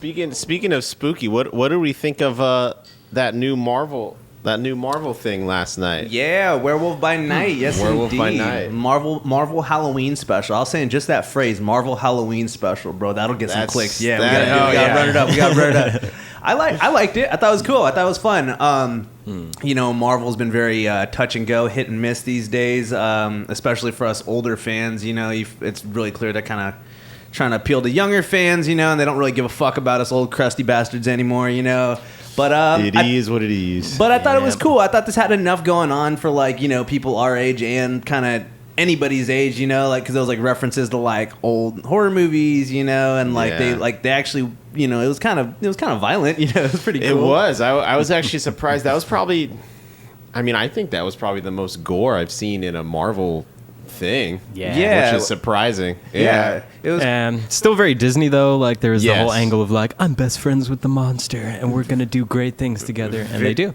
Speaking of spooky, what do we think of that new Marvel thing last night? Yeah, Werewolf by Night. Yes, Werewolf indeed. by Night. Marvel Halloween special. I was saying just that phrase, Marvel Halloween special, bro. That'll get some clicks. Yeah, we gotta run it up. We gotta run it up. I liked it. I thought it was cool. I thought it was fun. You know, Marvel's been very touch and go, hit and miss these days, especially for us older fans. You know, it's really clear they're kind of trying to appeal to younger fans, you know, and they don't really give a fuck about us old crusty bastards anymore, you know. But it is what it is. But I thought it was cool. I thought this had enough going on for, like, you know, people our age and kind of anybody's age, you know, like, because there was like references to like old horror movies, you know, and like they actually, you know, it was kind of violent, you know. It was pretty cool. It was. I was actually surprised. That was probably, I mean, I think that was probably the most gore I've seen in a Marvel thing. Yeah. Which is surprising. Yeah. It was still very Disney though. Like there was the whole angle of like, I'm best friends with the monster and we're gonna do great things together. And they do.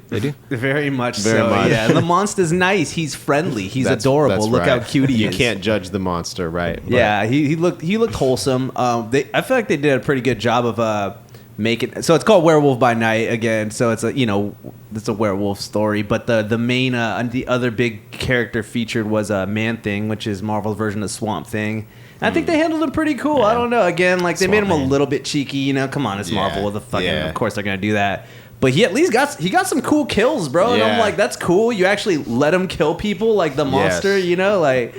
Very much Very so. much. Yeah. And the monster's nice. He's friendly. He's adorable. That's Look right. how cute he is. You can't judge the monster, right? But Yeah, he looked wholesome. I feel like they did a pretty good job of making. So it's called Werewolf by Night again. So it's it's a werewolf story. But the main the other big character featured was Man-Thing, which is Marvel's version of Swamp Thing. And I think they handled him pretty cool. I don't know. Again, like they made him a little bit cheeky. You know, come on, it's Marvel with a fucking. Of course they're gonna do that. But he at least got some cool kills, bro. And I'm like, that's cool. You actually let him kill people like the monster, you know? Like,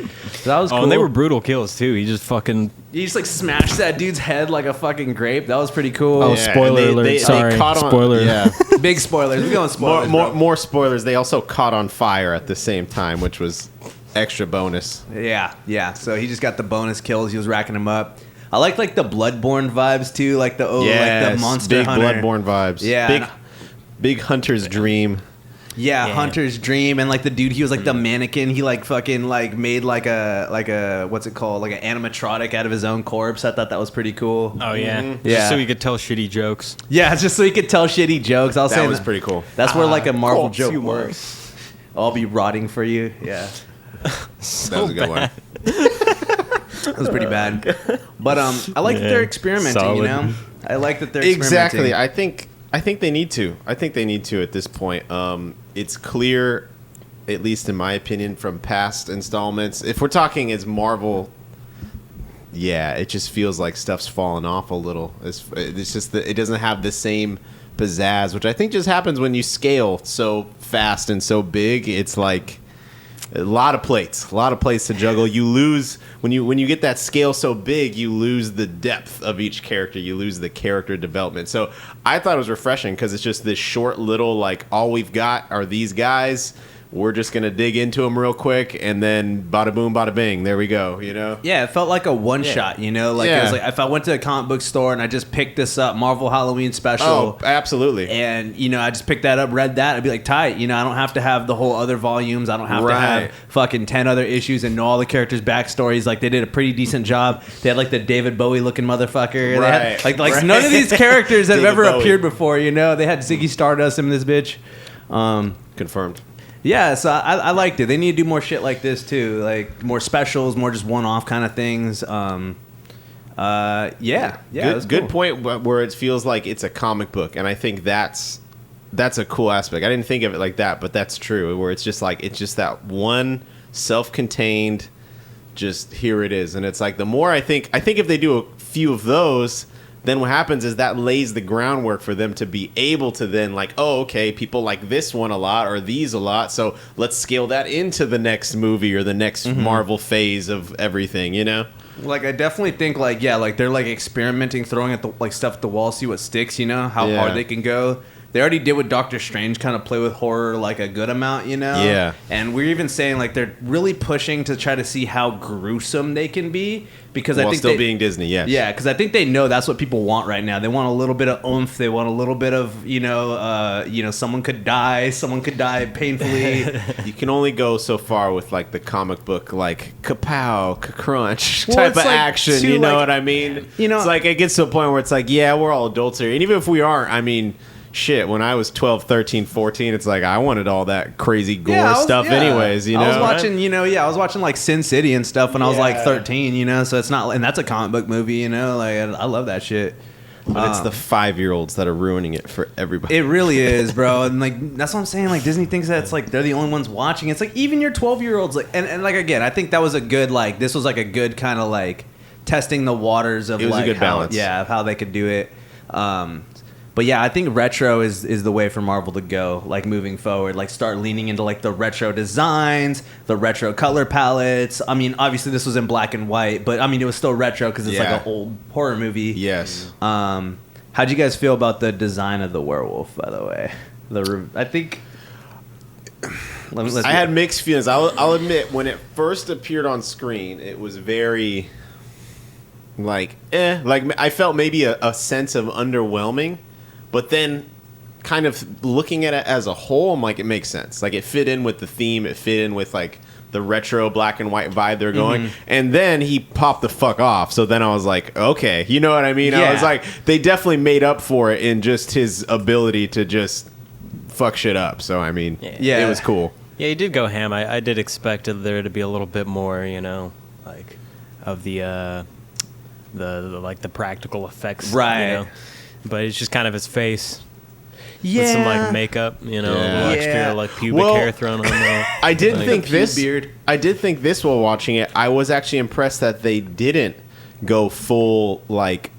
that was cool. And they were brutal kills, too. He just like smashed that dude's head like a fucking grape. That was pretty cool. Oh, spoiler alert. Sorry. Spoiler. Yeah. Big spoilers. We're going spoilers. More spoilers. They also caught on fire at the same time, which was extra bonus. Yeah. So he just got the bonus kills. He was racking them up. I like the Bloodborne vibes, too. Like the monster big hunter. Bloodborne vibes. Yeah. Big Hunter's Dream. Yeah, Hunter's Dream, and like the dude, he was like the mannequin. He like fucking like made like a what's it called, like an animatronic out of his own corpse. I thought that was pretty cool. Oh yeah, yeah. Just so he could tell shitty jokes. Yeah, just so he could tell shitty jokes. That was pretty cool. That's where like a Marvel joke works. I'll be rotting for you. Yeah, that was a good one. It was pretty bad, but I like that they're experimenting. Solid. You know, I like that they're experimenting. Exactly. I think they need to. I think they need to at this point. It's clear, at least in my opinion, from past installments. If we're talking as Marvel, it just feels like stuff's fallen off a little. It's just that it doesn't have the same pizzazz, which I think just happens when you scale so fast and so big. It's like a lot of plates to juggle. You lose when you get that scale so big, you lose the depth of each character. You lose the character development. So I thought it was refreshing because it's just this short little, like, all we've got are these guys. We're just gonna dig into them real quick, and then bada boom, bada bing. There we go. You know? Yeah, it felt like a one shot. You know, like it was like if I went to a comic book store and I just picked this up, Marvel Halloween special. Oh, absolutely. And I just picked that up, read that. I'd be like, tight. You know, I don't have to have the whole other volumes. I don't have to have fucking 10 other issues and know all the characters' backstories. Like they did a pretty decent job. They had like the David Bowie looking motherfucker. Right. They had, like none of these characters have ever appeared before. You know, they had Ziggy Stardust in this bitch. Confirmed. Yeah, so I liked it. They need to do more shit like this too, like more specials, more just one-off kind of things. Good point. Where it feels like it's a comic book, and I think that's a cool aspect. I didn't think of it like that, but that's true. Where it's just that one self-contained, just here it is, and it's like the more I think if they do a few of those, then what happens is that lays the groundwork for them to be able to then like, oh, okay, people like this one a lot or these a lot, so let's scale that into the next movie or the next Marvel phase of everything, you know? Like I definitely think like they're like experimenting, throwing at the like stuff at the wall, see what sticks, you know, how hard they can go. They already did with Doctor Strange, kind of play with horror like a good amount, you know? Yeah. And we're even saying like they're really pushing to try to see how gruesome they can be because I think still being Disney, yes. Yeah, because I think they know that's what people want right now. They want a little bit of oomph. They want a little bit of, someone could die painfully. You can only go so far with like the comic book, like kapow, crunch type of action. You know what I mean? You know, it's like it gets to a point where it's like, yeah, we're all adults here, and even if we aren't, I mean. Shit, when I was 12, 13, 14, it's like I wanted all that crazy gore stuff anyways, you know? I was watching like Sin City and stuff when I was like 13, you know? So it's not, and that's a comic book movie, you know? Like, I love that shit. But it's the 5-year-olds that are ruining it for everybody. It really is, bro. And like that's what I'm saying. Like Disney thinks that it's like they're the only ones watching. It's like even your 12-year-olds. Like and like again, I think that was a good like this was like a good kind of like testing the waters of it was like a good balance. of how they could do it. But yeah, I think retro is the way for Marvel to go. Like moving forward, like start leaning into like the retro designs, the retro color palettes. I mean, obviously this was in black and white, but I mean it was still retro because it's like an old horror movie. Yes. How'd you guys feel about the design of the werewolf? By the way, I think. I had mixed feelings. I'll admit, when it first appeared on screen, it was very, like, Like, I felt maybe a sense of underwhelming, but then kind of looking at it as a whole, I'm like, it makes sense. Like, it fit in with the theme. It fit in with, like, the retro black and white vibe they're going. And then he popped the fuck off. So then I was like, okay, you know what I mean? Yeah. I was like, they definitely made up for it in just his ability to just fuck shit up. So, I mean, Yeah. it was cool. Yeah, he did go ham. I did expect there to be a little bit more, like of the like the practical effects, right? But it's just kind of his face, Yeah, with some like makeup, a little extra like pubic hair thrown on there. I did think this beard. I did think this while watching it. I was actually impressed that they didn't go full like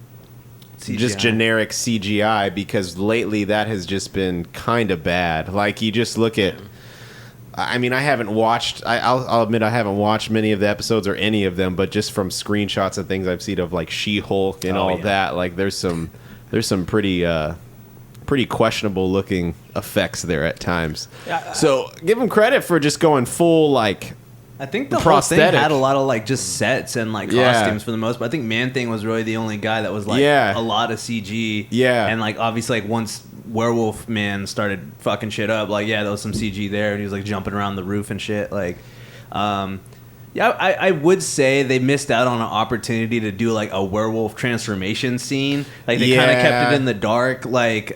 CGI. just generic CGI, because lately that has just been kind of bad. Like, you just look at, I mean, I haven't watched, I'll admit I haven't watched many of the episodes or any of them, but just from screenshots and things I've seen of like She-Hulk and all that, like there's some pretty questionable looking effects there at times. So give them credit for just going full like, I think the whole prosthetic. thing had a lot of like just sets and like costumes for the most. But I think Man-Thing was really the only guy that was like a lot of CG. Yeah, and like obviously like once Werewolf Man started fucking shit up, like there was some CG there, and he was like jumping around the roof and shit. Like, I would say they missed out on an opportunity to do like a werewolf transformation scene. Like they kind of kept it in the dark, like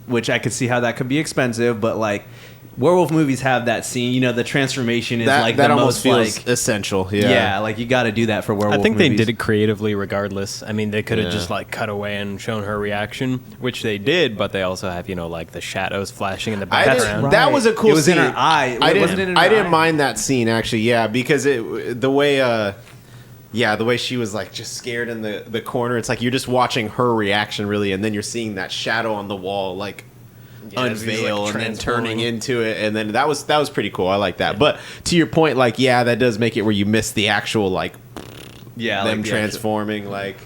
which I could see how that could be expensive, but like. Werewolf movies have that scene, the transformation is like that the almost most feels essential. Yeah, like you got to do that for werewolf. I think movies. they did it creatively, regardless. I mean, they could have just like cut away and shown her reaction, which they did, but they also have like the shadows flashing in the background. That was a cool. It was scene. in her eye. I didn't mind that scene actually. Yeah, because the way she was like just scared in the corner. It's like you're just watching her reaction really, and then you're seeing that shadow on the wall like. Unveil like and then turning into it, and then that was pretty cool. I like that. But to your point, like that does make it where you miss the actual like them transforming like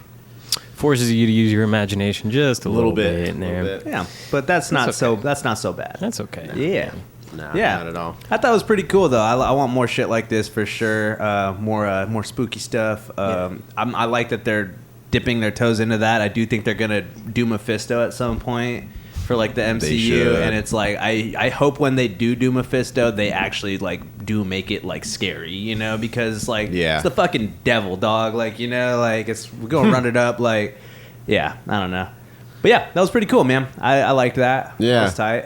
forces you to use your imagination just a little bit in there. Yeah, but that's not so bad. That's okay. Yeah. No, yeah, not at all. I thought it was pretty cool though. I want more shit like this for sure. More spooky stuff. I like that they're dipping their toes into that. I do think they're gonna do Mephisto at some point. For like the MCU, and it's like I hope when they do Mephisto, they actually like do make it like scary, because like it's the fucking devil, dog. Like like we're gonna run it up. Like I don't know, but yeah, that was pretty cool, man. I liked that. Yeah, that was tight.